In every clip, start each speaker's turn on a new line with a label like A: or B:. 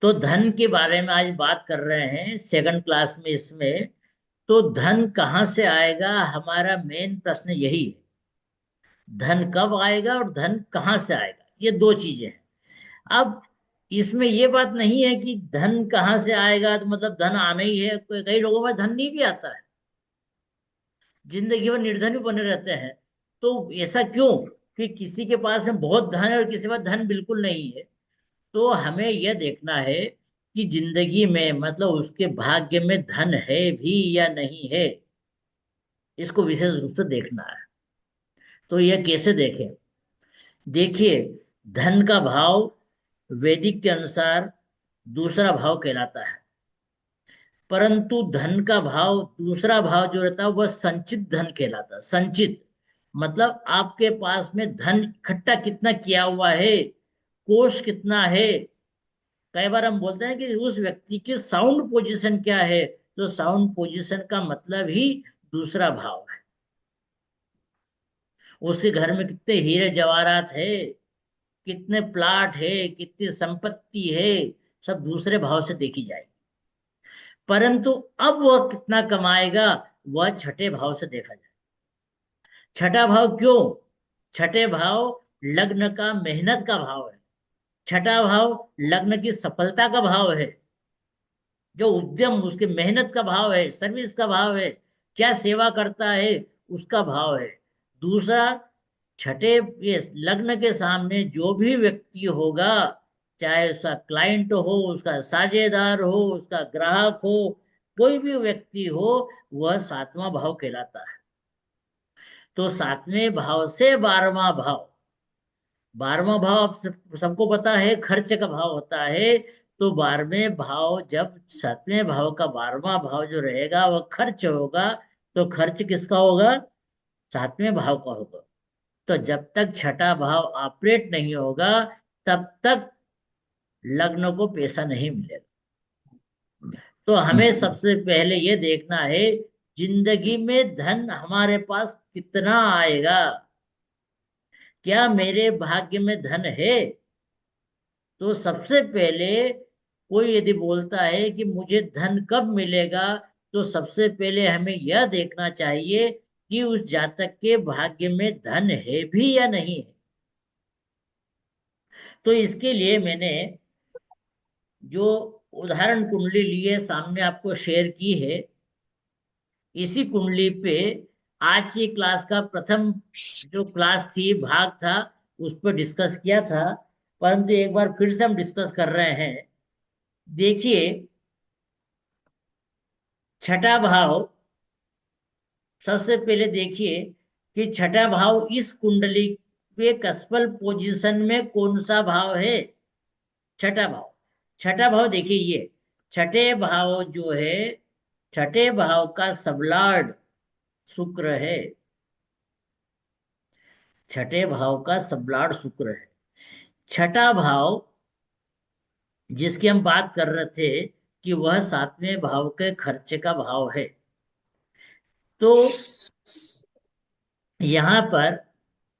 A: तो धन के बारे में आज बात कर रहे हैं सेकंड क्लास में इसमें। तो धन कहाँ से आएगा, हमारा मेन प्रश्न यही है। धन कब आएगा और धन कहाँ से आएगा, ये दो चीजें हैं। अब इसमें ये बात नहीं है कि धन कहाँ से आएगा तो मतलब धन आना ही है। कई लोगों में धन नहीं भी आता है, जिंदगी भर निर्धन भी बने रहते हैं। तो ऐसा क्यों कि किसी के पास में बहुत धन है और किसी के पास धन बिल्कुल नहीं है। तो हमें यह देखना है कि जिंदगी में मतलब उसके भाग्य में धन है भी या नहीं है, इसको विशेष रूप से देखना है। तो यह कैसे देखें? देखिए, धन का भाव वैदिक के अनुसार दूसरा भाव कहलाता है। परंतु धन का भाव, दूसरा भाव जो रहता है वह संचित धन कहलाता है। संचित मतलब आपके पास में धन इकट्ठा कितना किया हुआ है, कोष कितना है। कई बार हम बोलते हैं कि उस व्यक्ति की साउंड पोजीशन क्या है। तो साउंड पोजीशन का मतलब ही दूसरा भाव है। उसके घर में कितने हीरे जवाहरात है, कितने प्लाट है, कितनी संपत्ति है, सब दूसरे भाव से देखी जाएगी। परंतु अब वह कितना कमाएगा, वह छठे भाव से देखा जाए। छठा भाव क्यों? छठे भाव लग्न का मेहनत का भाव है। छठा भाव लग्न की सफलता का भाव है। जो उद्यम, उसके मेहनत का भाव है, सर्विस का भाव है, क्या सेवा करता है, उसका भाव है। दूसरा, छठे ये लग्न के सामने जो भी व्यक्ति होगा, चाहे उसका क्लाइंट हो, उसका साझेदार हो, उसका ग्राहक हो, कोई भी व्यक्ति हो, वह सातवां भाव कहलाता है। तो सातवें भाव से बारहवां भाव, बारहवां भाव आप सबको पता है खर्च का भाव होता है। तो बारहवें भाव, जब सातवें भाव का बारहवां भाव जो रहेगा वह खर्च होगा, तो खर्च किसका होगा? सातवें भाव का होगा। तो जब तक छठा भाव ऑपरेट नहीं होगा, तब तक लग्न को पैसा नहीं मिलेगा। तो हमें सबसे पहले ये देखना है, जिंदगी में धन हमारे पास कितना आएगा, क्या मेरे भाग्य में धन है। तो सबसे पहले कोई यदि बोलता है कि मुझे धन कब मिलेगा, तो सबसे पहले हमें यह देखना चाहिए कि उस जातक के भाग्य में धन है भी या नहीं है। तो इसके लिए मैंने जो उदाहरण कुंडली लिए सामने आपको शेयर की है, इसी कुंडली पे आज की क्लास का प्रथम जो क्लास थी, भाग था, उस पर डिस्कस किया था। परंतु एक बार फिर से हम डिस्कस कर रहे हैं। देखिए, छठा भाव, सबसे पहले देखिए कि छठा भाव इस कुंडली पे कस्पल पोजीशन में कौन सा भाव है। छठा भाव, छठा भाव देखिए, ये छठे भाव जो है, छठे भाव का सबलॉर्ड शुक्र है। छठे भाव का सबलॉर्ड शुक्र है। छठा भाव जिसकी हम बात कर रहे थे कि वह सातवें भाव के खर्चे का भाव है। तो यहां पर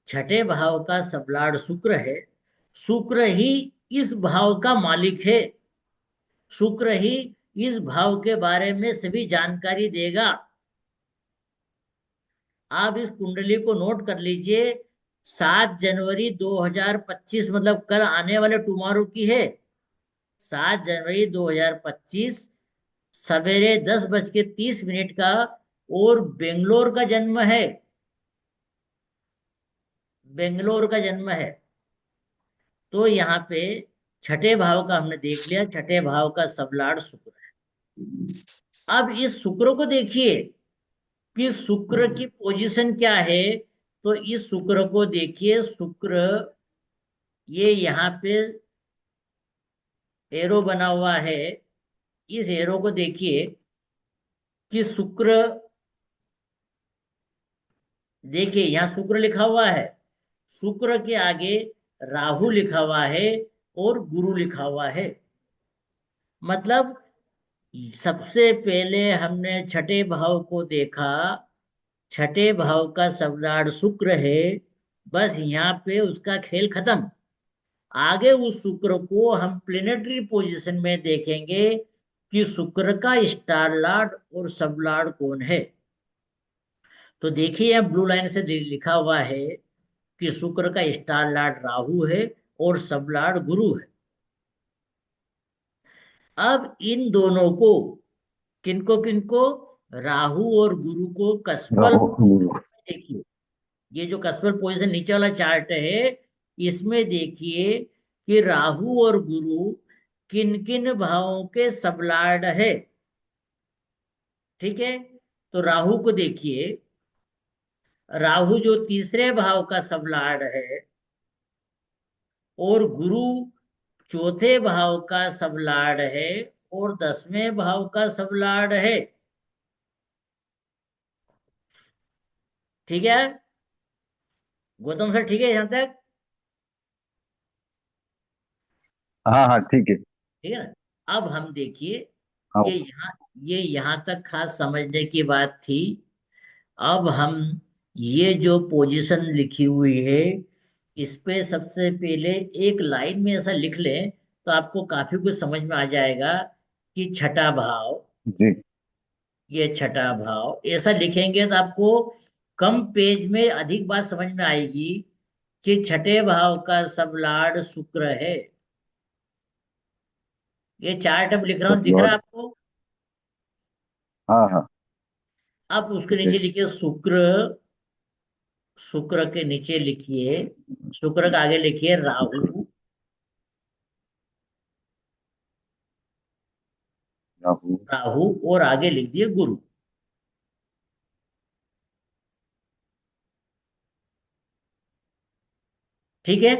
A: छठे भाव का सबलॉर्ड शुक्र है। शुक्र ही इस भाव का मालिक है। शुक्र ही इस भाव के बारे में सभी जानकारी देगा। आप इस कुंडली को नोट कर लीजिए। 7 जनवरी 2025, मतलब कल आने वाले टुमारो की है। 7 जनवरी 2025 सवेरे 10:30 का, और बेंगलोर का जन्म है। बेंगलोर का जन्म है। तो यहाँ पे छठे भाव का हमने देख लिया, छठे भाव का सबलॉर्ड शुक्र है। अब इस शुक्र को देखिए कि शुक्र की पोजीशन क्या है। तो इस शुक्र को देखिए, शुक्र ये यहाँ पे एरो बना हुआ है। इस एरो को देखिए कि शुक्र, देखिए यहाँ शुक्र लिखा हुआ है, शुक्र के आगे राहु लिखा हुआ है और गुरु लिखा हुआ है। मतलब सबसे पहले हमने छठे भाव को देखा, छठे भाव का सम्राट शुक्र है, बस यहाँ पे उसका खेल खत्म। आगे उस शुक्र को हम प्लेनेटरी पोजीशन में देखेंगे कि शुक्र का स्टार लॉर्ड और सब लॉर्ड कौन है। तो देखिए यहाँ ब्लू लाइन से लिखा हुआ है कि शुक्र का स्टार लॉर्ड राहु है और सब लॉर्ड गुरु है। अब इन दोनों को, किनको किनको, राहु और गुरु को कस्पल,
B: राहु।
A: देखिए ये जो कस्पल पोजीशन नीचे वाला चार्ट है, इसमें देखिए कि राहु और गुरु किन किन भावों के सबलॉर्ड है। ठीक है, तो राहु को देखिए, राहु जो तीसरे भाव का सबलॉर्ड है, और गुरु चौथे भाव का सबलॉर्ड है और 10वें भाव का सबलॉर्ड है। ठीक है गौतम सर, ठीक है यहां तक?
B: हाँ हाँ ठीक है।
A: ठीक है ना। अब हम देखिए,
B: हाँ।
A: ये यहाँ तक खास समझने की बात थी। अब हम ये जो पोजीशन लिखी हुई है, इस पे सबसे पहले एक लाइन में ऐसा लिख लें तो आपको काफी कुछ समझ में आ जाएगा कि छठा भाव,
B: जी।
A: ये छठा भाव ऐसा लिखेंगे तो आपको कम पेज में अधिक बात समझ में आएगी कि छठे भाव का सब लॉर्ड शुक्र है। ये चार्ट अब लिख रहा हूं,
B: सब
A: दिख रहा है
B: लॉर्ड।
A: आपको?
B: हाँ हाँ।
A: अब उसके
B: ठीक है।
A: नीचे लिखिए शुक्र, शुक्र के नीचे लिखिए, शुक्र के आगे लिखिए
B: शुक्र।
A: राहु,
B: राहु।
A: राहु और आगे लिख दिए गुरु। ठीक है,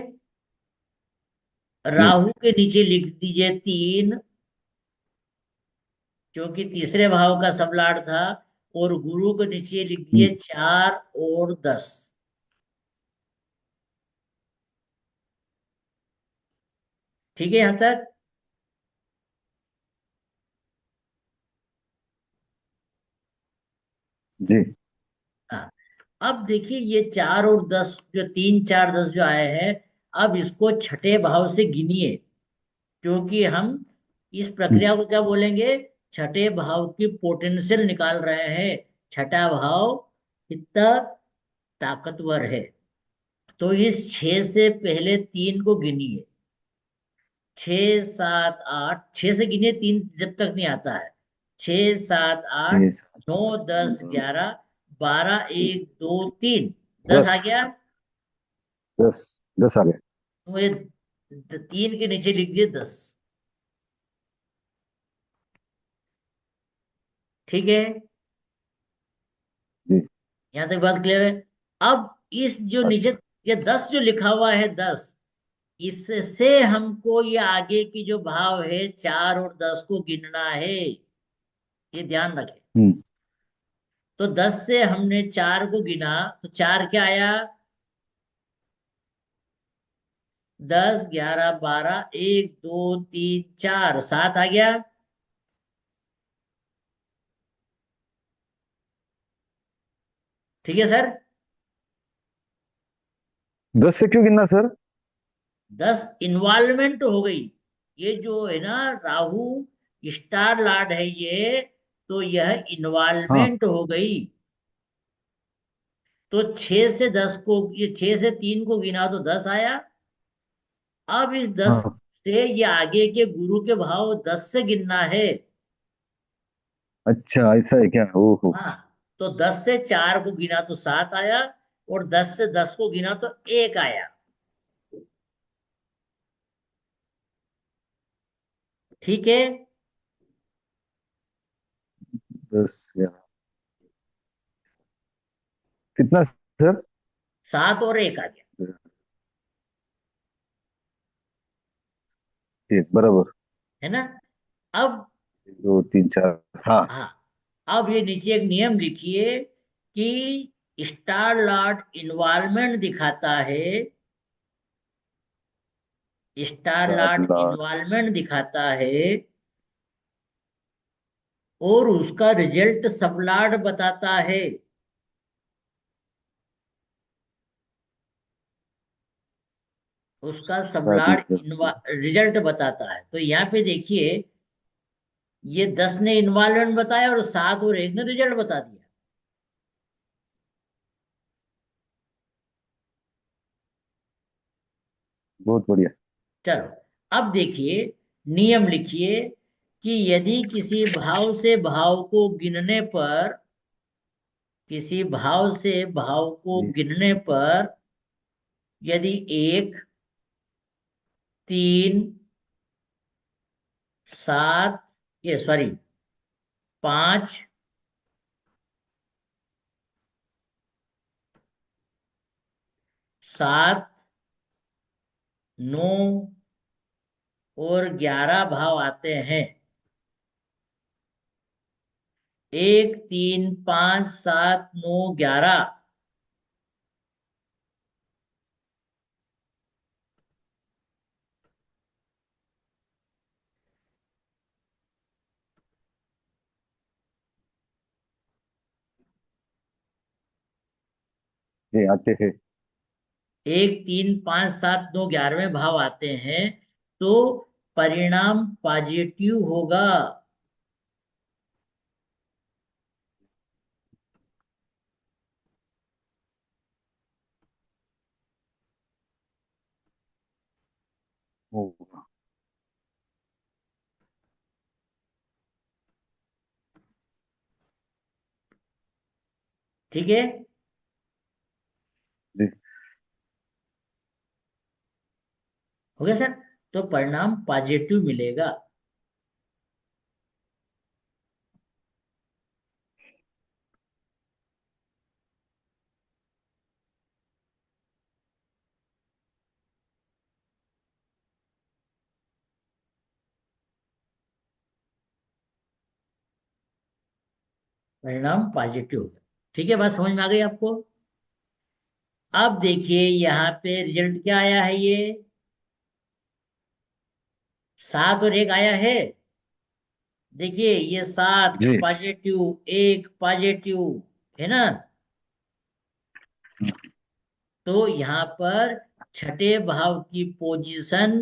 B: जी।
A: राहु के नीचे लिख दीजिए 3, जो कि तीसरे भाव का सबलॉर्ड था, और गुरु के नीचे लिख दिए 4 और 10। ठीक है यहां तक?
B: जी।
A: हाँ। अब देखिए ये 4 और 10, जो 3 4 10 जो आए हैं, अब इसको छठे भाव से गिनिए, क्योंकि हम इस
B: हम्म।
A: प्रक्रिया को क्या बोलेंगे, छठे भाव की पोटेंशियल निकाल रहे हैं। छठा भाव कितना ताकतवर है। तो इस 6 से पहले 3 को गिनिए, 6 7 8, 6 से गिनिए, 3 जब तक नहीं आता है। 6 7 8,
B: छः, सात,
A: 9 10 11, 12 1 2 3, 10
B: दस।
A: आ गया।
B: 10। 10 आ गए।
A: तो ये 3 के नीचे लिख दिए 10। ठीक है,
B: जी।
A: यहां तक बात क्लियर है। अब इस जो नीचे,
B: अच्छा।
A: ये 10 जो लिखा हुआ है 10, इससे हमको ये आगे की जो भाव है 4 और 10 को गिनना है, ये ध्यान रखें।
B: हम्म।
A: तो 10 से हमने 4 को गिना, तो 4 क्या आया, 10 11 12 1 2 3 4, 7 आ गया। ठीक है सर।
B: 10 से क्यों गिनना सर?
A: 10 इन्वॉल्वमेंट हो गई, ये जो है ना राहु स्टार लॉर्ड है ये, तो यह
B: हाँ
A: इन्वॉल्वमेंट हो गई। तो 6 से 10 को, ये 6 से 3 को गिना तो 10 आया। अब इस 10
B: हाँ।
A: से ये आगे के गुरु के भाव 10 से गिनना है।
B: अच्छा ऐसा है क्या? ओहो।
A: हाँ, तो 10 से 4 को गिना तो 7 आया, और 10 से 10 को गिना तो 1 आया। ठीक है,
B: 10 11 कितना सर?
A: 7 और 1 आ गया,
B: 1 बराबर।
A: है ना। अब
B: 2 3 4। हाँ।
A: हाँ, अब ये नीचे एक नियम लिखिए कि स्टार लॉर्ड इन्वॉल्वमेंट दिखाता है, स्टार
B: चार
A: लॉर्ड
B: लाख।
A: इन्वॉल्वमेंट दिखाता है, और उसका रिजल्ट सब लॉर्ड बताता है। उसका
B: सात
A: सबलाड
B: ऊर्जा।
A: रिजल्ट बताता है। तो यहाँ पे देखिए, ये 10 ने इन्वॉल्वमेंट बताया और 7 और 1 ने रिजल्ट बता दिया।
B: बहुत बढ़िया।
A: चलो, अब देखिए, नियम लिखिए कि यदि किसी भाव से भाव को गिनने पर, किसी भाव से भाव को
B: जी।
A: गिनने पर यदि 1, 3, 7, ये सॉरी 5, 7, 9 और 11 भाव आते हैं, 1, 3, 5, 7, 9, 11,
B: जी आते हैं।
A: 1, 3, 5, 7, 9, 11वें भाव आते हैं, तो परिणाम पॉजिटिव होगा।
B: होगा।
A: ठीक है,
B: जी।
A: हो गया सर। तो परिणाम पॉजिटिव मिलेगा। परिणाम पॉजिटिव होगा। ठीक है, बात समझ में आ गई आपको? अब देखिए यहाँ पे रिजल्ट क्या आया है, ये 7 और 1 आया है। देखिए ये 7
B: जी।
A: पॉजिटिव, 1 पॉजिटिव, है ना? तो यहाँ पर छठे भाव की पोजीशन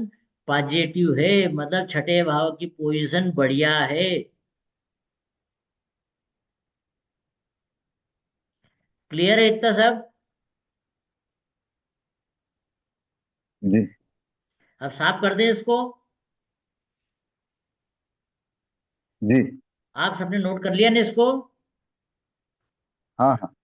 A: पॉजिटिव है, मतलब छठे भाव की पोजीशन बढ़िया है। क्लियर है इतना सब?
B: जी।
A: अब साफ कर दें इसको।
B: जी।
A: आप सबने नोट कर लिया ना इसको?
B: हाँ हाँ।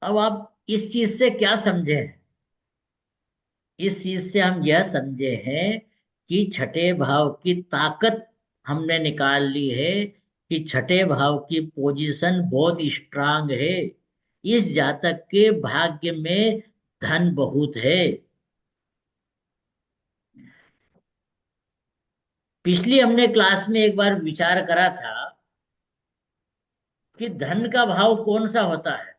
A: अब आप इस चीज से क्या समझे हैं? इस चीज से हम यह समझे हैं कि छठे भाव की ताकत हमने निकाल ली है, कि छठे भाव की पोजीशन बहुत स्ट्रांग है। इस जातक के भाग्य में धन बहुत है। पिछली हमने क्लास में एक बार विचार करा था कि धन का भाव कौन सा होता है।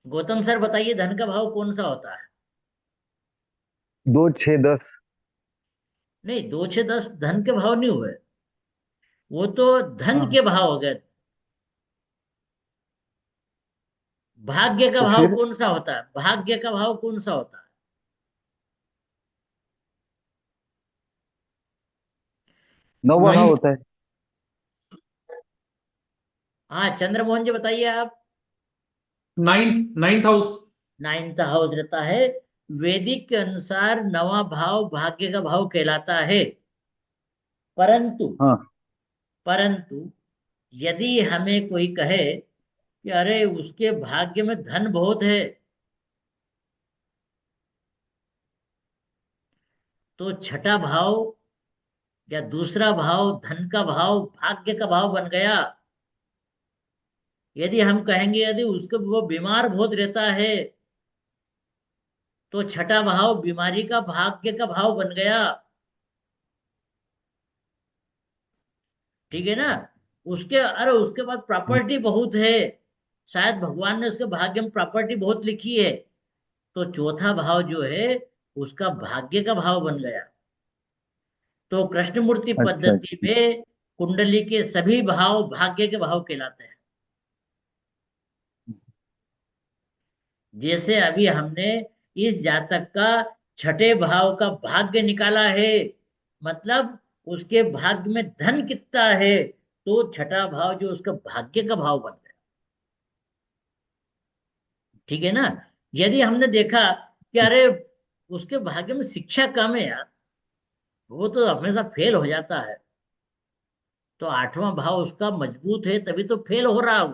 A: गौतम सर बताइए, धन का भाव कौन सा होता है?
B: 2, 6, 10।
A: नहीं, 2, 6, 10 धन के भाव नहीं हुए, वो तो धन
B: हाँ।
A: के भाव हो गए। भाग्य का
B: तो
A: भाव
B: फिर
A: कौन सा होता है? भाग्य का भाव कौन सा होता है?
B: 9वां भाव
C: नाइन्थ
B: होता है।
A: हाँ, चंद्रमोहन जी बताइए आप।
C: Ninth ninth house.
A: 9th house रहता है। वैदिक के अनुसार 9वां भाव भाग्य का भाव कहलाता है। परंतु,
B: हाँ।
A: परंतु यदि हमें कोई कहे कि अरे उसके भाग्य में धन बहुत है, तो छठा भाव या दूसरा भाव धन का भाव भाग्य का भाव बन गया। यदि हम कहेंगे यदि उसको वो बीमार बहुत रहता है, तो छठा भाव बीमारी का भाग्य का भाव बन गया। ठीक है ना। उसके बाद प्रॉपर्टी बहुत है, शायद भगवान ने उसके भाग्य में प्रॉपर्टी बहुत लिखी है, तो चौथा भाव जो है उसका भाग्य का भाव बन गया। तो कृष्णमूर्ति
B: अच्छा
A: पद्धति
B: अच्छा।
A: में कुंडली के सभी भाव भाग्य के भाव कहलाते हैं। जैसे अभी हमने इस जातक का छठे भाव का भाग्य निकाला है, मतलब उसके भाग्य में धन कितना है, तो छठा भाव जो उसका भाग्य का भाव बन गया। ठीक है ना। यदि हमने देखा कि अरे उसके भाग्य में शिक्षा कम है यार, वो तो हमेशा फेल हो जाता है, तो आठवां भाव उसका मजबूत है तभी तो फेल हो रहा है वो।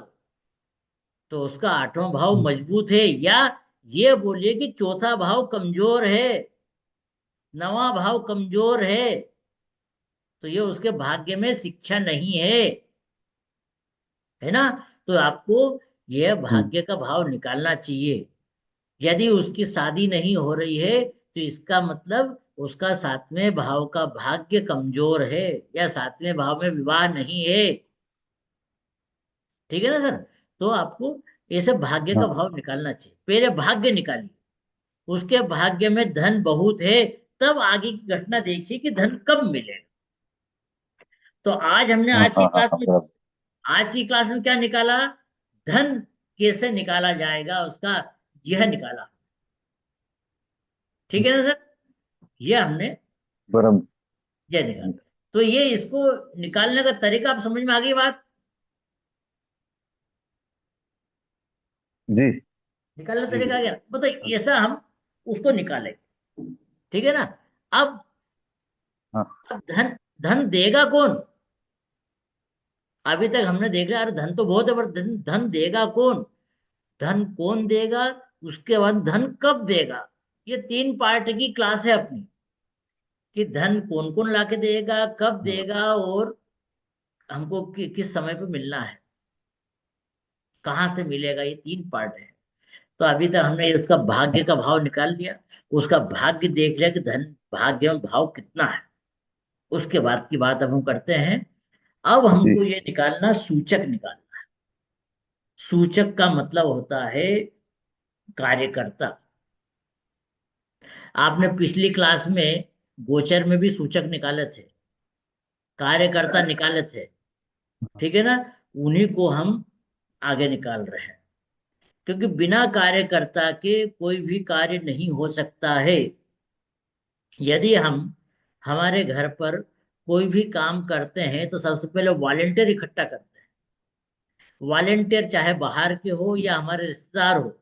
A: तो उसका आठवां भाव मजबूत है, या ये बोलिए कि चौथा भाव कमजोर है, नवा भाव कमजोर है, तो ये उसके भाग्य में शिक्षा नहीं है ना। तो आपको यह
B: हम्म।
A: भाग्य का भाव निकालना चाहिए। यदि उसकी शादी नहीं हो रही है तो इसका मतलब उसका सातवें भाव का भाग्य कमजोर है, या सातवें भाव में विवाह नहीं है। ठीक है ना सर। तो आपको ऐसे भाग्य का
B: हाँ।
A: भाव निकालना चाहिए, पहले भाग्य निकालिए, उसके भाग्य में धन बहुत है, तब आगे की घटना देखिए कि धन कब मिलेगा। तो आज हमने
B: हाँ हाँ हाँ हाँ, बराबर।
A: आज की क्लास में क्या निकाला, धन कैसे निकाला जाएगा उसका, यह निकाला। ठीक है ना सर। यह हमने
B: बराबर।
A: यह निकाला। तो ये इसको निकालने का तरीका आप समझ में आ गई बात।
B: जी
A: निकालने का
B: जी
A: तरीका आ गया, मतलब ऐसा हम उसको निकालेंगे। ठीक है ना। अब
B: हाँ
A: अब धन धन देगा कौन। अभी तक हमने देख लिया अरे धन तो बहुत है, पर धन धन देगा कौन, धन कौन देगा, उसके बाद धन कब देगा। ये तीन पार्ट की क्लास है अपनी, कि धन कौन कौन लाके देगा, कब
B: हाँ
A: देगा, और हमको किस समय पे मिलना है, कहाँ से मिलेगा, ये तीन पार्ट है। तो अभी तक हमने उसका भाग्य का भाव निकाल लिया, उसका भाग्य देख लिया कि धन भाग्य में भाव कितना है। उसके बाद की बात अब हम करते हैं। अब
B: जी।
A: हमको ये निकालना, सूचक निकालना। सूचक का मतलब होता है कार्यकर्ता। आपने पिछली क्लास में गोचर में भी सूचक निकाले थे, कार्यकर्ता निकाले थे। ठीक है ना। उन्हीं को हम आगे निकाल रहे हैं, क्योंकि बिना कार्यकर्ता के कोई भी कार्य नहीं हो सकता है। यदि हम हमारे घर पर कोई भी काम करते हैं तो सबसे पहले वॉलेंटियर इकट्ठा करते हैं। वॉलेंटियर चाहे बाहर के हो या हमारे रिश्तेदार हो,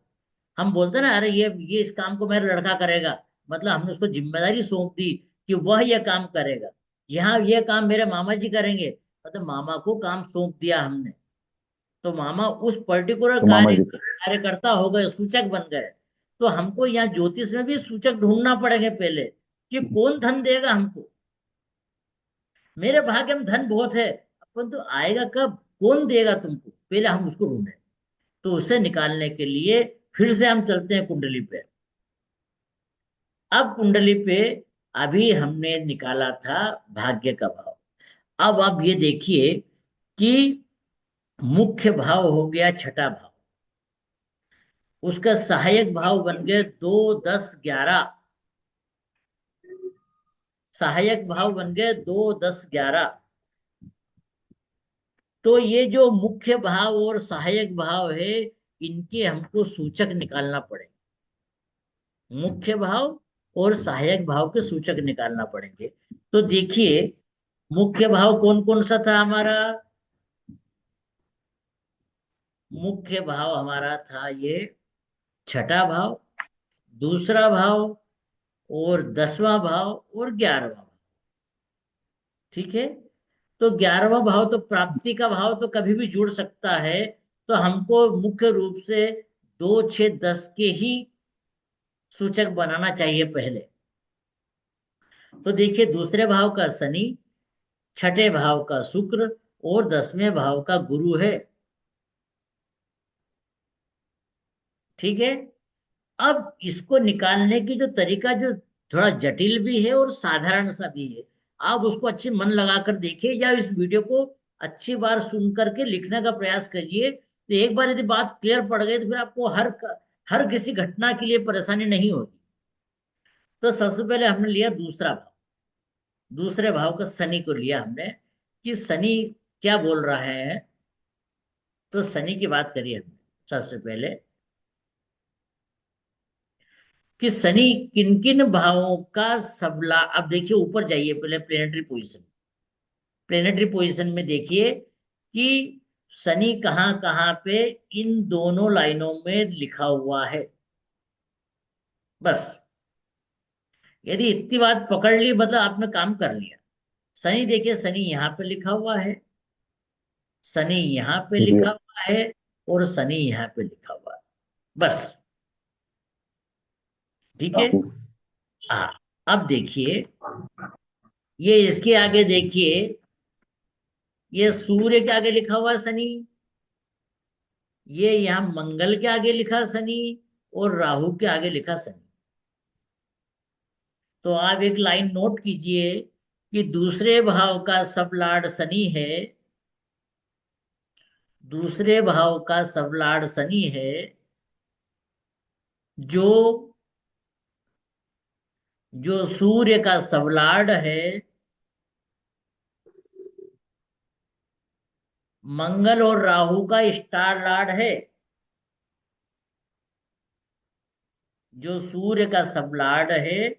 A: हम बोलते हैं ना अरे ये इस काम को मेरा लड़का करेगा, मतलब हमने उसको जिम्मेदारी सौंप दी कि वह यह काम करेगा। यहाँ यह काम मेरे मामा जी करेंगे, मतलब मामा को काम सौंप दिया हमने, तो मामा उस पर्टिकुलर
B: तो मामा
A: कार्य
B: जी
A: के कार्यकर्ता हो गए, सूचक बन गए। तो हमको यहाँ ज्योतिष में भी सूचक ढूंढना पड़ेंगे पहले, कि कौन धन देगा हमको। मेरे भाग्य में धन बहुत है, अपन तो आएगा कब, कौन देगा तुमको, पहले हम उसको ढूंढे। तो उसे निकालने के लिए फिर से हम चलते हैं कुंडली पे। अब कुंडली पे अभी हमने निकाला था भाग्य का भाव। अब आप ये देखिए कि मुख्य भाव हो गया छठा भाव, उसका सहायक भाव बन गए 2, 10, 11। सहायक भाव बन गए 2, 10, 11। तो ये जो मुख्य भाव और सहायक भाव है, इनके हमको सूचक निकालना पड़ेगा। मुख्य भाव और सहायक भाव के सूचक निकालना पड़ेंगे। तो देखिए, मुख्य भाव कौन कौन सा था हमारा। मुख्य भाव हमारा था ये छठा भाव, दूसरा भाव, और 10वां भाव, और 11वां भाव। ठीक है। तो 11वां भाव तो प्राप्ति का भाव, तो कभी भी जुड़ सकता है। तो हमको मुख्य रूप से 2, 6, 10 के ही सूचक बनाना चाहिए पहले। तो देखिए, दूसरे भाव का शनि, छठे भाव का शुक्र, और 10वें भाव का गुरु है। ठीक है। अब इसको निकालने की जो तरीका, जो थोड़ा जटिल भी है और साधारण सा भी है, आप उसको अच्छे मन लगाकर देखिए, या इस वीडियो को अच्छी बार सुन करके लिखने का प्रयास करिए। तो एक बार यदि बात क्लियर पड़ गई तो फिर आपको हर किसी घटना के लिए परेशानी नहीं होगी। तो सबसे पहले हमने लिया दूसरा भाव। दूसरे भाव का शनि को लिया हमने, कि शनि क्या बोल रहा है। तो शनि की बात करिए हमने सबसे पहले, कि शनि किन किन भावों का सबला। अब देखिए ऊपर जाइए पहले प्लेनेटरी पोजीशन। प्लेनेटरी पोजीशन में देखिए कि शनि कहाँ कहाँ पे इन दोनों लाइनों में लिखा हुआ है। बस यदि इतनी बात पकड़ ली मतलब आपने काम कर लिया। शनि देखिए, शनि यहाँ पे लिखा हुआ है, शनि यहाँ पे
B: जी।
A: लिखा हुआ है, और शनि यहाँ पे लिखा हुआ है। बस ठीक है।
B: जी।
A: हाँ, अब देखिए ये इसके आगे देखिए, ये सूर्य के आगे लिखा हुआ है शनि, ये यहाँ मंगल के आगे लिखा शनि, और राहु के आगे लिखा शनि। तो आप एक लाइन नोट कीजिए कि दूसरे भाव का सब लॉर्ड शनि है। दूसरे भाव का सब लॉर्ड शनि है, जो जो सूर्य का सब लॉर्ड है, मंगल और राहु का स्टार लॉर्ड है। जो सूर्य का सब लॉर्ड है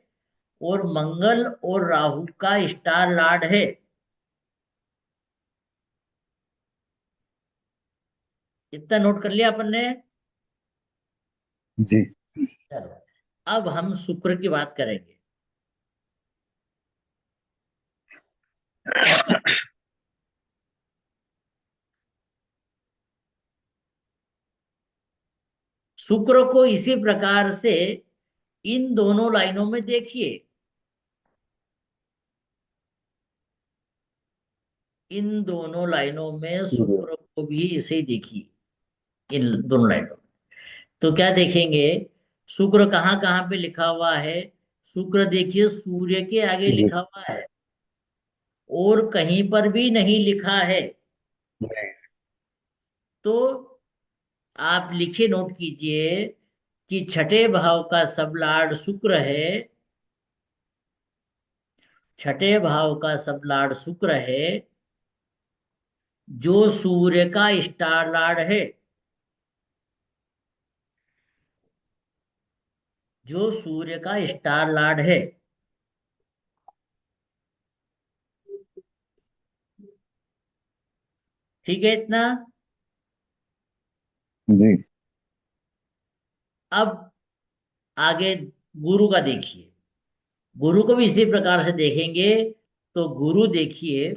A: और मंगल और राहु का स्टार लॉर्ड है। इतना नोट कर लिया अपन ने।
B: जी।
A: चलो, अब हम शुक्र की बात करेंगे। शुक्र को इसी प्रकार से इन दोनों लाइनों में देखिए। इन दोनों लाइनों में
B: सूर्य।
A: शुक्र को भी इसे ही देखिए, इन दोनों लाइनों में। तो क्या देखेंगे, शुक्र कहाँ कहाँ पे लिखा हुआ है। शुक्र देखिए सूर्य के आगे
B: जी।
A: लिखा हुआ है, और कहीं पर भी नहीं लिखा है। तो आप लिखिए, नोट कीजिए कि छठे भाव का सब लॉर्ड शुक्र है। छठे भाव का सब लॉर्ड शुक्र है, जो सूर्य का स्टार लॉर्ड है। जो सूर्य का स्टार लॉर्ड है। ठीक है इतना।
B: जी।
A: अब आगे गुरु का देखिए। गुरु को भी इसी प्रकार से देखेंगे। तो गुरु देखिए,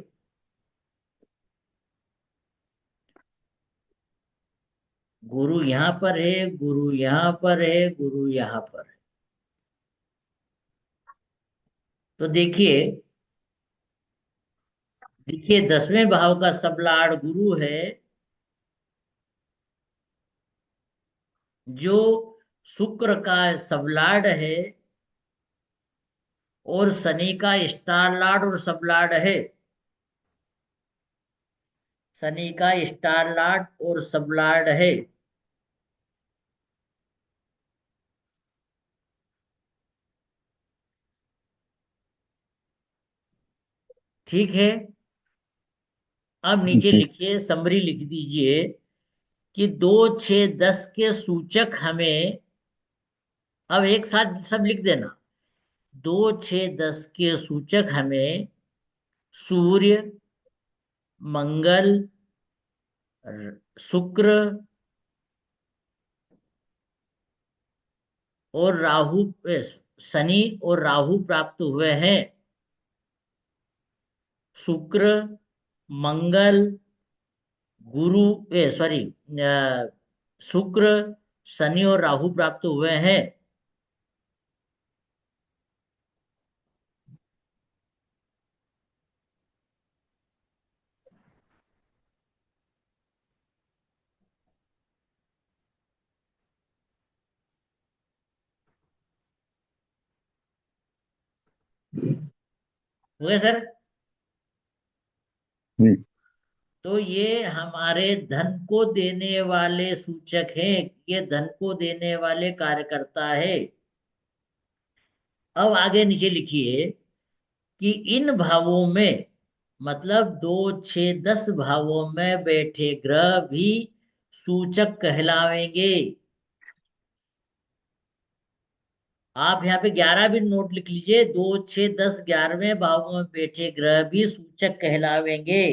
A: गुरु यहां पर है, गुरु यहां पर है, गुरु यहां पर है। तो देखिए, देखिए 10वें भाव का सब लॉर्ड गुरु है, जो शुक्र का सब लॉर्ड है, और शनि का स्टार लॉर्ड और सब लॉर्ड है। शनि का स्टार लॉर्ड और सब लॉर्ड है। ठीक है। अब नीचे
B: जी।
A: लिखिए, समरी लिख दीजिए कि 2 6 10 के सूचक हमें, अब एक साथ सब लिख देना। 2 6 10 के सूचक हमें सूर्य, मंगल, शुक्र और राहु, शनि और राहु प्राप्त हुए हैं। शुक्र, मंगल, गुरु, सॉरी, शुक्र, शनि और राहु प्राप्त हुए हैं। हुए सर।
B: जी।
A: तो ये हमारे धन को देने वाले सूचक हैं, ये धन को देने वाले कार्यकर्ता है। अब आगे नीचे लिखिए कि इन भावों में, मतलब 2, 6, 10 भावों में बैठे ग्रह भी सूचक कहलावेंगे। आप यहाँ पे 11 भी नोट लिख लीजिए, 2, 6, 10, 11वें भावों में बैठे ग्रह भी सूचक कहलावेंगे।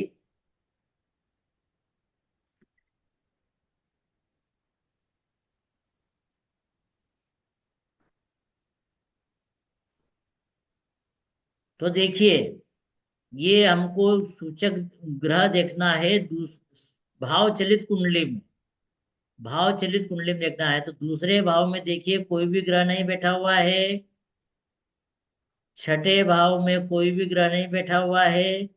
A: तो देखिए, ये हमको सूचक ग्रह देखना है भाव चलित कुंडली में। भाव चलित कुंडली में देखना है तो दूसरे भाव में देखिए कोई भी ग्रह नहीं बैठा हुआ है। छठे भाव में कोई भी ग्रह नहीं बैठा हुआ है।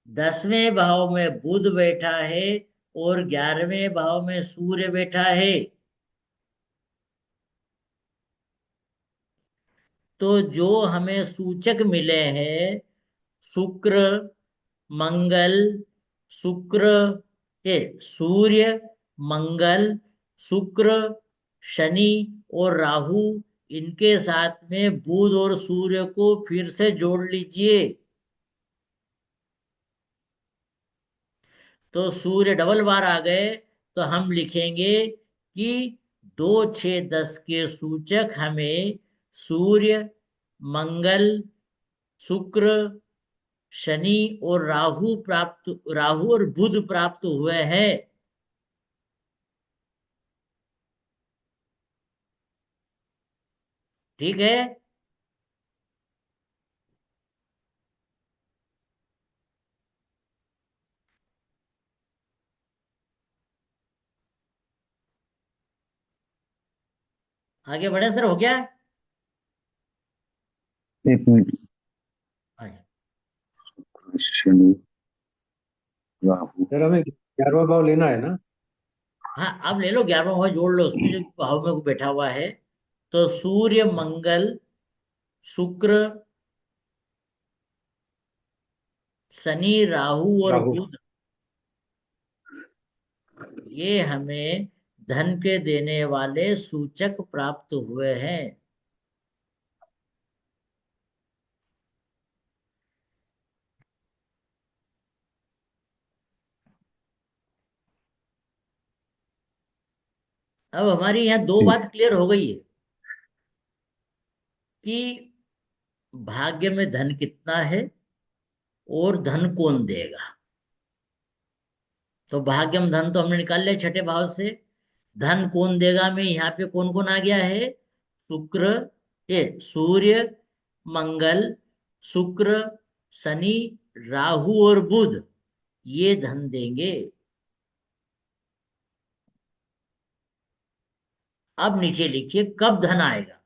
A: 10वें भाव में बुध बैठा है और 11वें भाव में सूर्य बैठा है। तो जो हमें सूचक मिले हैं, शुक्र, मंगल, शुक्र के सूर्य, मंगल, शुक्र, शनि और राहु, इनके साथ में बुध और सूर्य को फिर से जोड़ लीजिए। तो सूर्य डबल बार आ गए। तो हम लिखेंगे कि 2, 6, 10 के सूचक हमें सूर्य, मंगल, शुक्र, शनि और राहु और बुध प्राप्त हुए हैं। ठीक है। आगे बढ़े सर, हो गया?
B: एक मिनट।
A: हाँ
B: शनि, राहु।
D: सर हमें 11वां भाव लेना है ना?
A: हाँ, अब ले लो 11वां भाव जोड़ लो उसमें जो भाव में को बैठा हुआ है। तो सूर्य, मंगल, शुक्र, शनि, राहु और
D: राहु।
A: बुध, ये हमें धन के देने वाले सूचक प्राप्त हुए हैं। अब हमारी यहाँ दो
B: जी।
A: बात क्लियर हो गई है कि भाग्य में धन कितना है और धन कौन देगा। तो भाग्य में धन तो हमने निकाल लिया छठे भाव से। धन कौन देगा में यहाँ पे कौन कौन आ गया है? शुक्र, ये सूर्य, मंगल, शुक्र, शनि, राहु और बुध, ये धन देंगे। अब नीचे लिखिए कब धन आएगा।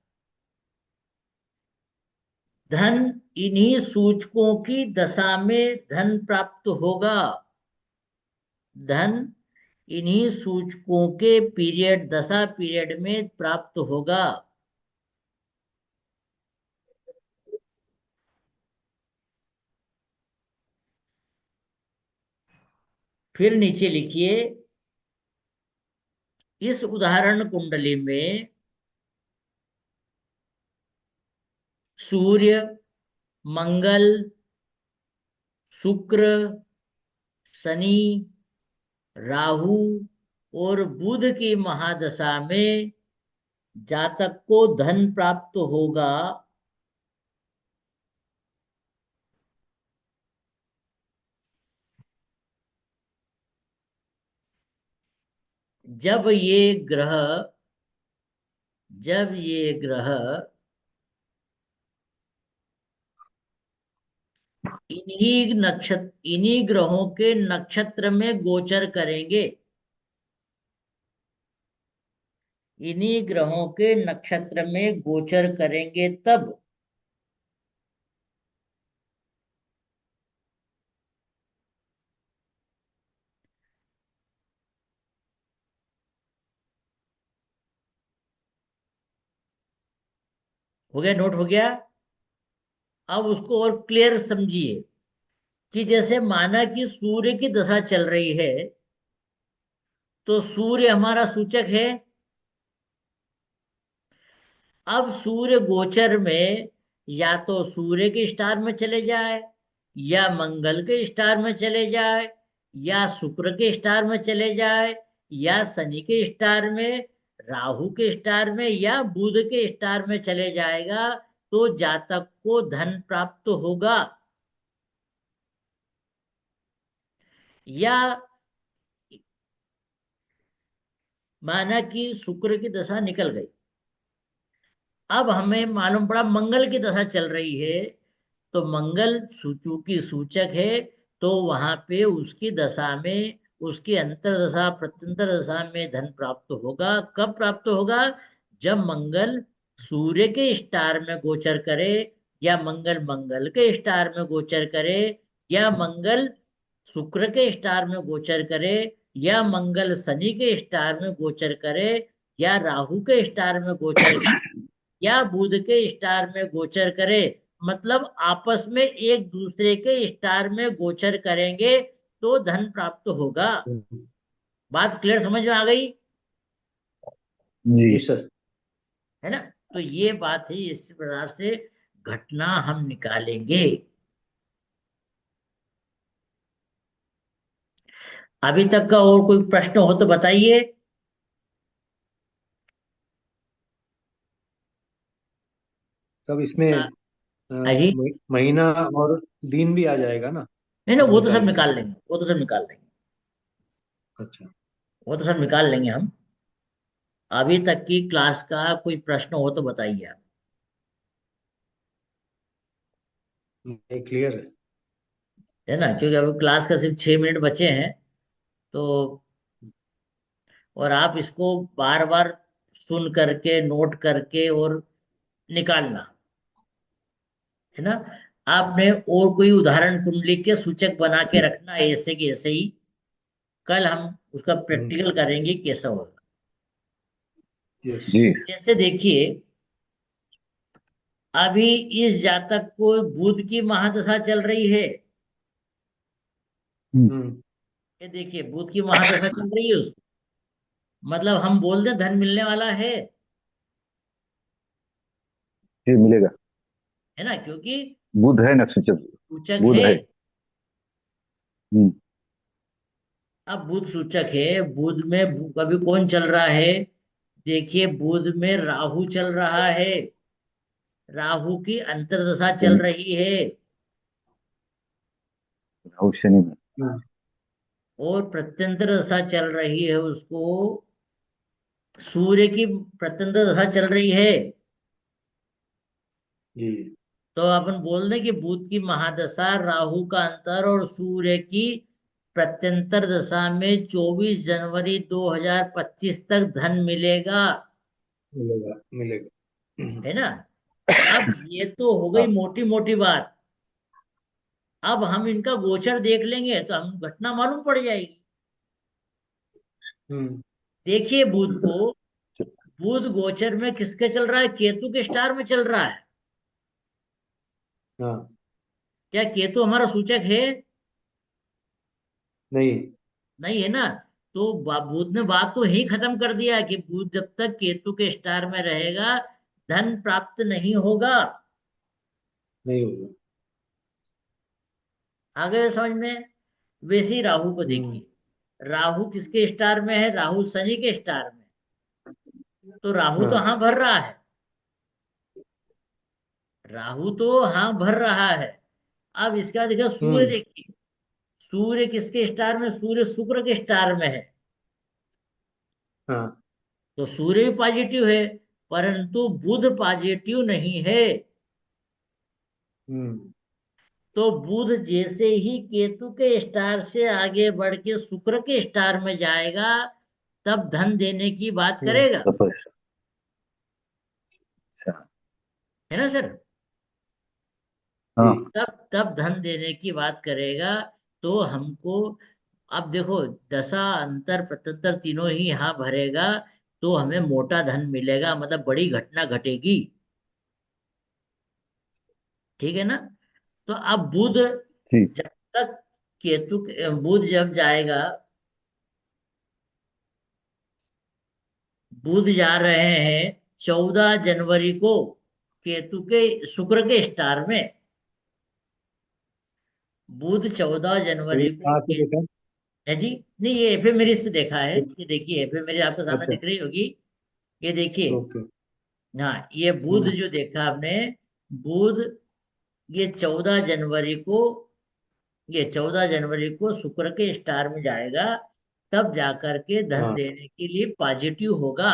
A: धन इन्हीं सूचकों की दशा में धन प्राप्त होगा। धन इन्हीं सूचकों के पीरियड, दशा पीरियड में प्राप्त होगा। फिर नीचे लिखिए, इस उदाहरण कुंडली में सूर्य, मंगल, शुक्र, शनि, राहु और बुध की महादशा में जातक को धन प्राप्त होगा जब ये ग्रह जब ये ग्रह इन्हीं ग्रहों के नक्षत्र में गोचर करेंगे। इन्हीं ग्रहों के नक्षत्र में गोचर करेंगे तब। हो गया? नोट हो गया? अब उसको और क्लियर समझिए कि जैसे माना कि सूर्य की दशा चल रही है, तो सूर्य हमारा सूचक है। अब सूर्य गोचर में या तो सूर्य के स्टार में चले जाए, या मंगल के स्टार में चले जाए, या शुक्र के स्टार में चले जाए, या शनि के स्टार में, राहु के स्टार में, या बुध के स्टार में चले जाएगा, तो जातक को धन प्राप्त होगा। या माना कि शुक्र की दशा निकल गई, अब हमें मालूम पड़ा मंगल की दशा चल रही है, तो मंगल चूंकि सूचक है, तो वहां पे उसकी दशा में, उसकी अंतर्दशा प्रत्यंतर दशा में धन प्राप्त होगा। कब प्राप्त होगा? जब मंगल सूर्य के स्टार में गोचर करे, या मंगल मंगल के स्टार में गोचर करे, या मंगल शुक्र के स्टार में गोचर करे, या मंगल शनि के स्टार में गोचर करे, या राहु के स्टार में गोचर करे, या बुध के स्टार में गोचर करे। मतलब आपस में एक दूसरे के स्टार में गोचर करेंगे तो धन प्राप्त होगा। बात क्लियर समझ में आ गई?
B: जी।
D: जी सर।
A: है ना? तो ये बात है, इस प्रकार से घटना हम निकालेंगे। अभी तक का और कोई प्रश्न हो तो बताइए।
D: तब इसमें
A: आ- अजी,
D: महीना और दिन भी आ जाएगा ना,
A: नहीं ना,
D: जब
A: वो तो सब
D: निकालेंगे
A: निकाल
D: तो?
A: लेंगे, वो तो सब निकाल लेंगे,
D: अच्छा।
A: वो तो सब निकाल लेंगे हम। अभी तक की क्लास का कोई प्रश्न हो तो बताइए आप।
D: नहीं, क्लियर है।
A: है ना? क्योंकि अभी क्लास का सिर्फ 6 मिनट बचे हैं, तो और आप इसको बार बार सुन करके, नोट करके और निकालना। है ना? आपने और कोई उदाहरण कुंडली के सूचक बना के रखना, ऐसे के ऐसे ही। कल हम उसका
D: हम्म।
A: प्रैक्टिकल करेंगे कैसा होगा।
D: यस।
B: जी।
A: जैसे देखिए, अभी इस जातक को बुध की महादशा चल रही है।
B: हम्म,
D: हम्म।
A: ये देखिए, बुध की महादशा चल रही है उसको, मतलब हम बोल दें धन मिलने वाला है।
B: जी मिलेगा।
A: है ना? क्योंकि
B: बुध है ना सूचक।
A: सूचक
B: बुध
A: है।
B: है। हम्म,
A: अब बुध सूचक है, बुध में अभी कौन चल रहा है? देखिए, बुध में राहु चल रहा है। राहु की अंतर्दशा चल
B: शनि।
A: रही है।
B: राहु शनि में।
D: हम्म।
A: और प्रत्यंतर दशा चल रही है उसको, सूर्य की प्रत्यंतर दशा चल रही है।
D: जी।
A: तो अपन बोल दें कि बुध की महादशा, राहु का अंतर और सूर्य की प्रत्यंतर दशा में 24 जनवरी 2025 तक धन मिलेगा।
D: मिलेगा मिलेगा।
A: है ना? अब ये तो हो गई
B: हाँ।
A: मोटी मोटी बात। अब हम इनका गोचर देख लेंगे तो हम घटना मालूम पड़ जाएगी।
D: हम्म।
A: देखिए, बुध को, बुध गोचर में किसके चल रहा है? केतु के स्टार में चल रहा है।
D: हाँ।
A: क्या केतु हमारा सूचक है?
D: नहीं।
A: नहीं है ना? तो बुध ने बात तो यही खत्म कर दिया कि बुध जब तक केतु के स्टार में रहेगा, धन प्राप्त नहीं होगा।
D: नहीं होगा।
A: आगे समझ में? वैसे ही राहु को
D: हम्म।
A: देखिए, राहु किसके स्टार में है? राहु शनि के स्टार में। तो राहु तो
D: हाँ।
A: हाँ भर रहा है, राहु तो हाँ भर रहा है। अब इसका देखिए सूर्य,
D: हम्म।
A: देखिए सूर्य किसके स्टार में? सूर्य शुक्र के स्टार में है।
D: हाँ।
A: तो सूर्य भी पॉजिटिव है, परंतु बुध पॉजिटिव नहीं है।
D: हम्म।
A: तो बुध जैसे ही केतु के स्टार से आगे बढ़ के शुक्र के स्टार में जाएगा, तब धन देने की बात
D: हम्म।
A: करेगा।
B: तपस। अच्छा।
A: है ना सर?
B: हाँ।
D: जी।
A: तब धन देने की बात करेगा। तो हमको, अब देखो, दशा अंतर प्रत्यंतर तीनों ही यहाँ भरेगा, तो हमें मोटा धन मिलेगा, मतलब बड़ी घटना घटेगी। ठीक है ना? तो अब बुध
B: ठीक।
A: तक बुध जब जाएगा, बुध जा रहे हैं 14 जनवरी को केतु के शुक्र के स्टार में। बुध 14 जनवरी
D: ये
A: को
D: कहाँ से देखा?
A: है जी। नहीं, ये एफएमेरिस से देखा है, ये देखिए एफएमेरिस आपके सामने
D: अच्छा,
A: दिख रही होगी, ये देखिए।
D: ओके।
A: हाँ, ये बुध
D: हम्म,
A: जो देखा आपने, बुध ये 14 जनवरी को, ये 14 जनवरी को शुक्र के स्टार में जाएगा, तब जाकर के धन
D: हाँ
A: देने के लिए पॉजिटिव होगा।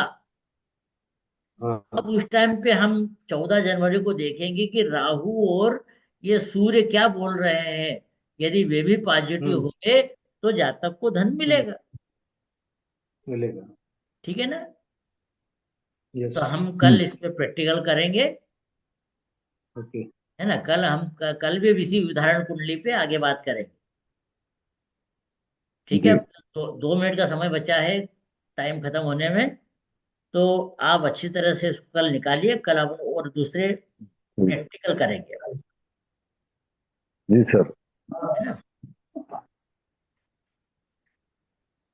D: हाँ
A: अब
D: हाँ।
A: उस टाइम पे हम 14 जनवरी को देखेंगे कि राहु और ये सूर्य क्या बोल रहे हैं। यदि वे भी पॉजिटिव
D: हम्म
A: होंगे तो जातक को धन
D: हम्म,
A: मिलेगा।
D: मिलेगा।
A: ठीक है ना।
D: यस।
A: तो हम
B: हम्म,
A: कल इस पे प्रैक्टिकल करेंगे,
D: ओके।
A: है ना। कल हम कल भी इसी उदाहरण कुंडली पे आगे बात करेंगे। ठीक है।
B: जी।
A: अब तो 2 मिनट का समय बचा है टाइम खत्म होने में। तो आप अच्छी तरह से इसको कल निकालिए, कल हम और दूसरे प्रैक्टिकल करेंगे,
B: जी सर।
A: है ना।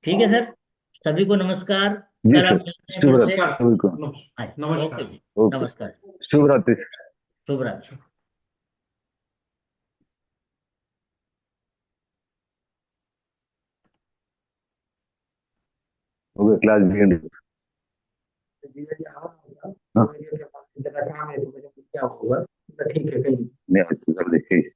A: ठीक है सर, सभी को नमस्कार।
B: जी
A: कल हम
B: सर।
A: मिलते हैं फिर
B: शुभ
A: से।
B: रात्रि सभी को।
A: हाँ, ओके
C: नमस्कार।
A: जी।
B: ओके।
A: नमस्कार।
B: शुभ रात्रि।
A: शुभ रात्रि।
B: हो गया क्लास भी end। हाँ।
E: जगह काम है तो मुझे क्या होगा, तो ठीक है कहीं
B: नहीं, आज तो कर देखिए।